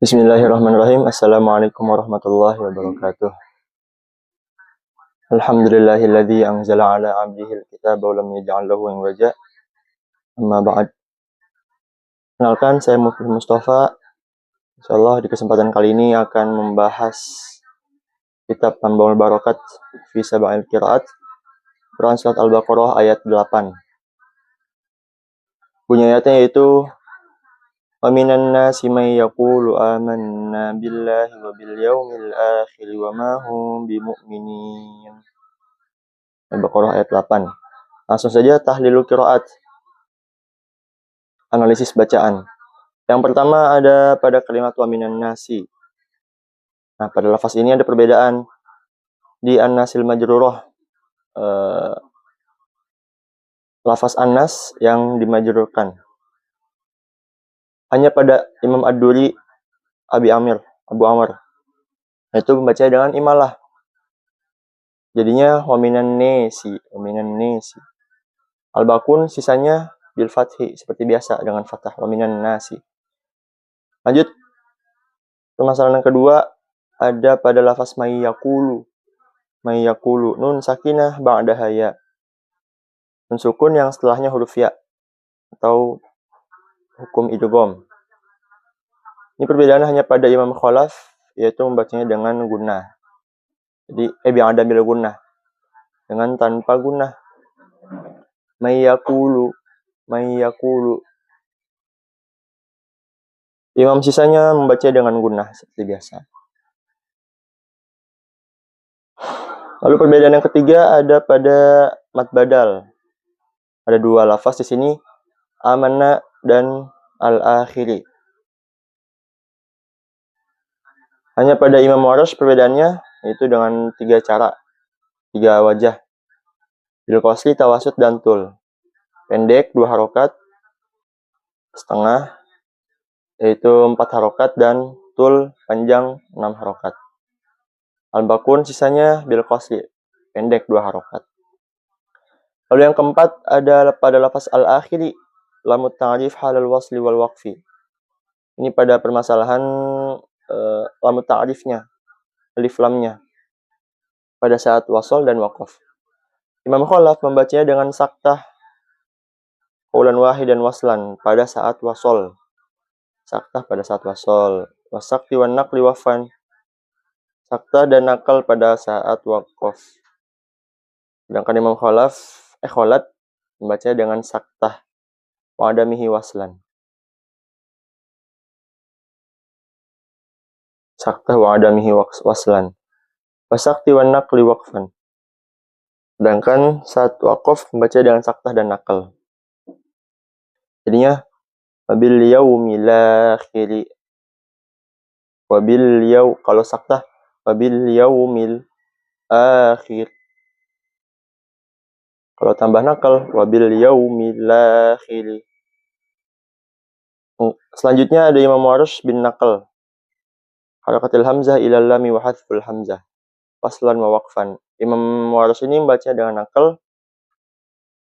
Bismillahirrahmanirrahim. Assalamualaikum warahmatullahi wabarakatuh. Alhamdulillahilladzi anzala ala 'abdihil kitaba wa lam yaj'al lahu iwaja. Amma ba'd. Kenalkan, saya Mufid Mustafa. Insyaallah di kesempatan kali ini akan membahas kitab Manbaul Barakat fi Sab'il Qiraat, Quran Surat Al-Baqarah ayat 8. Bunyi ayatnya yaitu wa minan nasi may yaqulu amanna billahi wa bil yaumil akhir wa ma hum bimu'minin. Al-Baqarah ayat 8. Langsung saja tahlilul qiraat. Analisis bacaan. Yang pertama ada pada kalimat wa minan nasi. Nah, pada lafaz ini ada perbedaan. Di an-nasil majrurah, lafaz an-nas yang dimajrurkan. Hanya pada Imam Ad-Duri, Abu Amr. Itu membaca dengan imalah. Jadinya wa minan nasi. Al-Baqun sisanya bil fathi seperti biasa dengan fathah wa minan nasi. Lanjut. Permasalahan yang kedua ada pada lafaz may yaqulu. Nun sakinah ba'da ya. Nun sukun yang setelahnya huruf ya atau hukum idgham. Ini perbedaan hanya pada Imam Khalaf, yaitu membacanya dengan gunnah. Jadi bi'ada bil gunnah, dengan tanpa gunnah. May yaqulu. Imam sisanya membaca dengan gunnah seperti biasa. Lalu perbedaan yang ketiga ada pada mad badal. Ada dua lafaz di sini, amanna dan al-akhiri. Hanya pada Imam Warsh perbedaannya yaitu dengan tiga wajah. Bil qasri, tawasud, dan tul. Pendek 2 harokat, setengah yaitu 4 harokat, dan tul panjang 6 harokat. Al-Baqun sisanya bil qasri, pendek 2 harokat. Lalu yang keempat ada pada lafaz al-akhiri, lamut ta'rif halal wasli wal waqfi. Ini pada permasalahan lamut ta'rifnya, alif lamnya pada saat wasol dan waqaf. Imam Khalaf membacanya dengan saktah qaulan wahid dan waslan pada saat wasol. Saktah pada saat wasol. Wasakti wan naqli wafan. Saktah dan nakal pada saat waqaf. Sedangkan Imam Khalat membacanya dengan saktah wa adamihi waslan. Saktah wa adamihi waslan. Wasakti wan naqli waqfan. Sedangkan saat waqaf membaca dengan saktah dan nakal. Jadinya wabil yaumil akhir. Kalau saktah wabil yaumil akhir. Kalau tambah nakal wabil yaumil akhir. Selanjutnya ada Imam Warsh bin Naqal. Harakatil hamzah ila lami wa hadful hamzah. Waslan wa waqfan. Imam Warsh ini membaca dengan nakal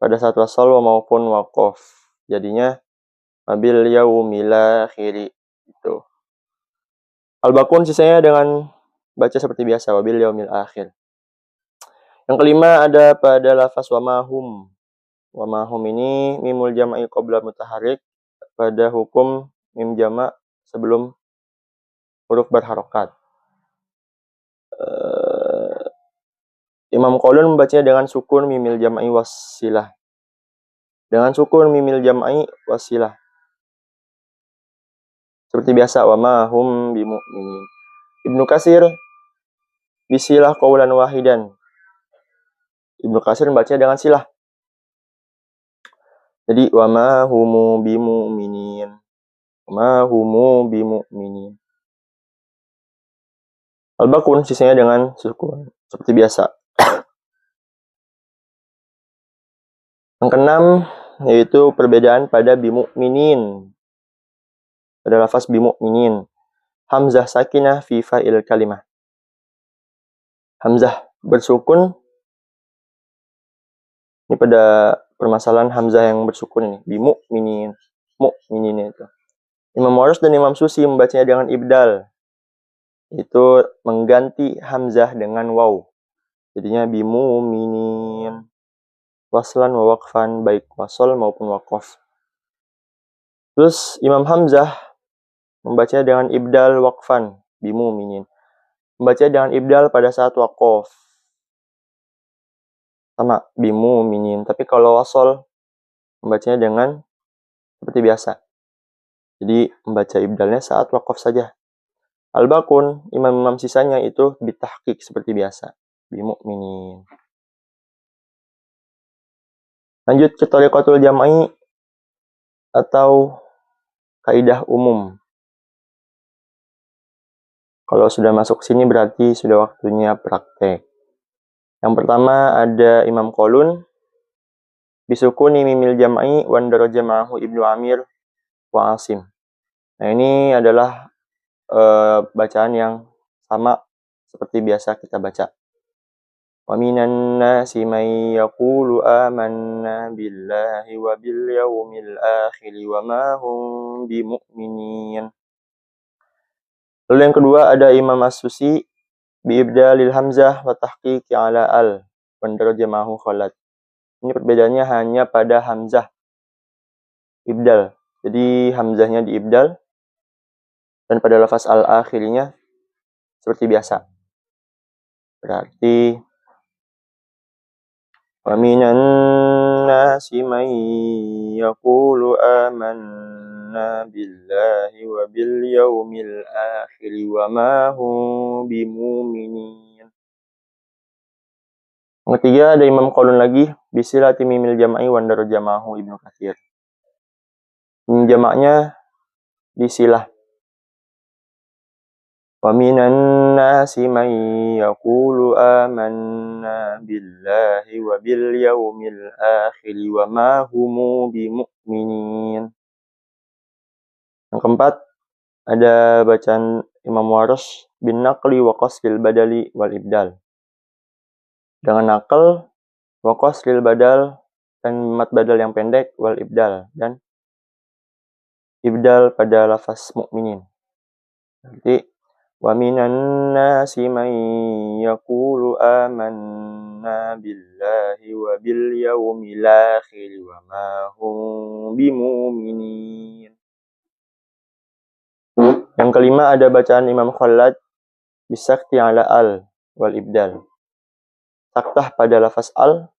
pada saat wasal maupun waqaf. Jadinya wabil yaumil akhir. Itu. Al-Baqun sisanya dengan baca seperti biasa wabil yaumil akhir. Yang kelima ada pada lafaz wa mahum. Wa mahum ini mimul jam'i qabla mutaharrik pada hukum mim jama' sebelum huruf berharokat. Imam Qaulun membacanya dengan sukun mimil jam'i wasilah. Seperti biasa wa mahum bimu'minin. Ibnu Katsir bisilah qaulan wahidan. Ibnu Katsir membacanya dengan silah. Jadi wa ma humu bimu'minin. Al-Baqun sisanya dengan sukun seperti biasa. Yang keenam yaitu perbedaan pada bimu'minin. Pada lafaz bimu'minin. Hamzah sakinah fi fa'il kalimah. Hamzah bersukun. Ini pada permasalahan hamzah yang bersukun ini, bimu'minin, mu'minin itu. Imam Warsh dan Imam Susi membacanya dengan ibdal, itu mengganti hamzah dengan waw. Jadinya bimuminin, waslan wa waqfan, baik wasol maupun waqaf. Terus Imam Hamzah membacanya dengan ibdal waqfan, bimuminin. Membacanya dengan ibdal pada saat waqaf. Sama, bimuminin. Tapi kalau wasol, membacanya dengan seperti biasa. Jadi membaca ibdalnya saat waqaf saja. Al-Baqun, imam-imam sisanya itu bitahqiq seperti biasa. Bimu'minin. Lanjut ke thariqatul jam'i atau kaidah umum. Kalau sudah masuk sini berarti sudah waktunya praktek. Yang pertama ada Imam Qalun, bisukuni mimil jam'i wandara jama'ahu Ibnu Amir wa Asim. Nah ini adalah bacaan yang sama seperti biasa kita baca. Wa minan nasi may yaqulu amanna billahi wa bil yaumil akhir wa ma hum bimu'minin. Lalu yang kedua ada Imam As-Susi bi ibdalil hamzah wa tahqiqi ala al wa darajamahu khalat. Ini perbedaannya hanya pada hamzah ibdal. Jadi hamzahnya diibdal dan pada lafaz al-akhirnya seperti biasa. Berarti wa minan nasi may yaqulu amanna billahi wa bil yaumil akhir wa ma hum bimu'minin. Yang ketiga ada Imam Qalun lagi, bisilati mimil jam'i wa darajamahu Ibnu Katsir. Mim jamaknya disilah. Wa minan nasi may yaqulu amanna billahi wa bil yaumil akhir wa ma hum bimu'minin. Yang keempat ada bacaan Imam Warsh bin naqli wa qasril badali wal ibdal. Dengan naqal, wa qasril badal dan mat badal yang pendek wal ibdal dan ibdal pada lafaz mukminin. Nanti wa minan nasi may yaqulu amanna billahi wa bil yaumil akhir wa ma hum bimu'minin. Yang kelima ada bacaan Imam Khalad bisakti ala al wal ibdal. Saktah pada lafaz al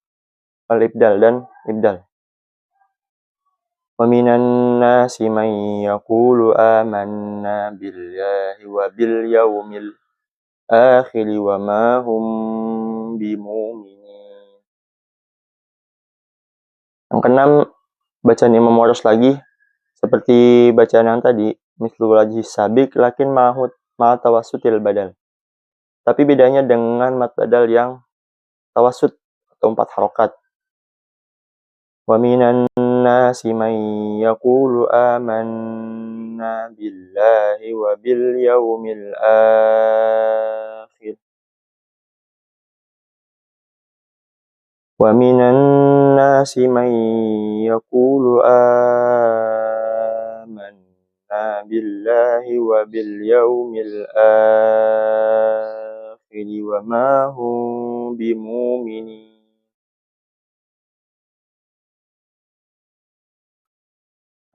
wal ibdal dan ibdal. Wa minan nasi may yaqulu amanna billahi wa bil yaumil akhir wa ma hum bimu'minin. Yang keenam bacaan Imam Warsh lagi seperti bacaan yang tadi, mislul wajhi sabiq lakin ma'hud ma tawassutil badal. Tapi bedanya dengan mat badal yang tawassut atau 4 harokat. Wa minan nasi may yaqulu amanna billahi wa bil yaumil akhir. Wa minan nasi may yaqulu amanna billahi wa bil yaumil akhir wa ma hum bimu'minin.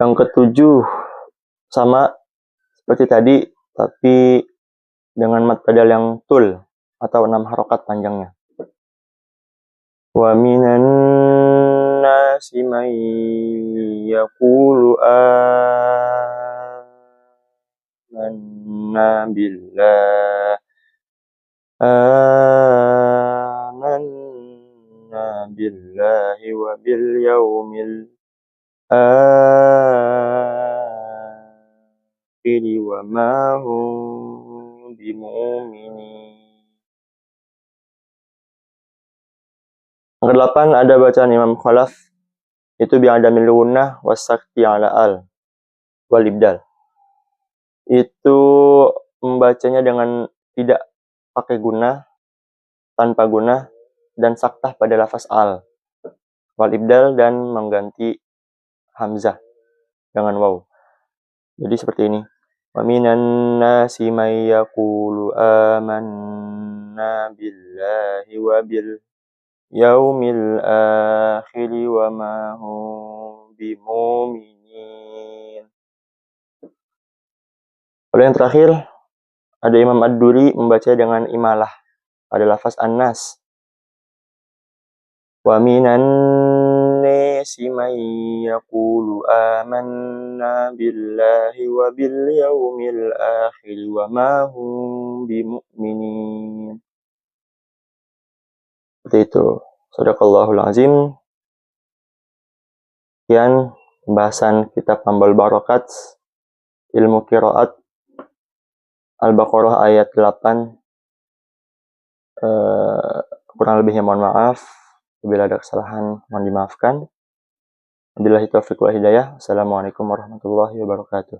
Yang ketujuh sama seperti tadi, tapi dengan mat badal yang tul atau 6 harokat panjangnya. Wa minan nasi may yaqulu amanna billahi wa bil yaumil akhir wa ma hum bimu'minin. Yang kedelapan ada bacaan Imam Khalaf, itu bi'adamil gunnah wasakti ala al wal ibdal. Itu membacanya dengan tidak pakai gunnah, tanpa gunnah, dan saktah pada lafaz al wal ibdal dan mengganti hamzah dengan waw. Jadi seperti ini. Wa minan nasi may yaqulu amanna billahi wa bil yaumil akhir wa ma hum bimu'minin. Lalu yang terakhir, ada Imam Ad-Duri membaca dengan imalah pada lafaz an-nas. Wa minan nasi may yaqulu amanna billahi wa bil yaumil akhir wa ma hum bimu'minin. Seperti itu. Shadaqallahul azim. Sekian pembahasan kitab Ambal Barokat, ilmu qiraat, Al-Baqarah ayat 8. Kurang lebihnya mohon maaf. Bila ada kesalahan mohon dimaafkan. Wabillahi taufiq wal hidayah. Assalamualaikum warahmatullahi wabarakatuh.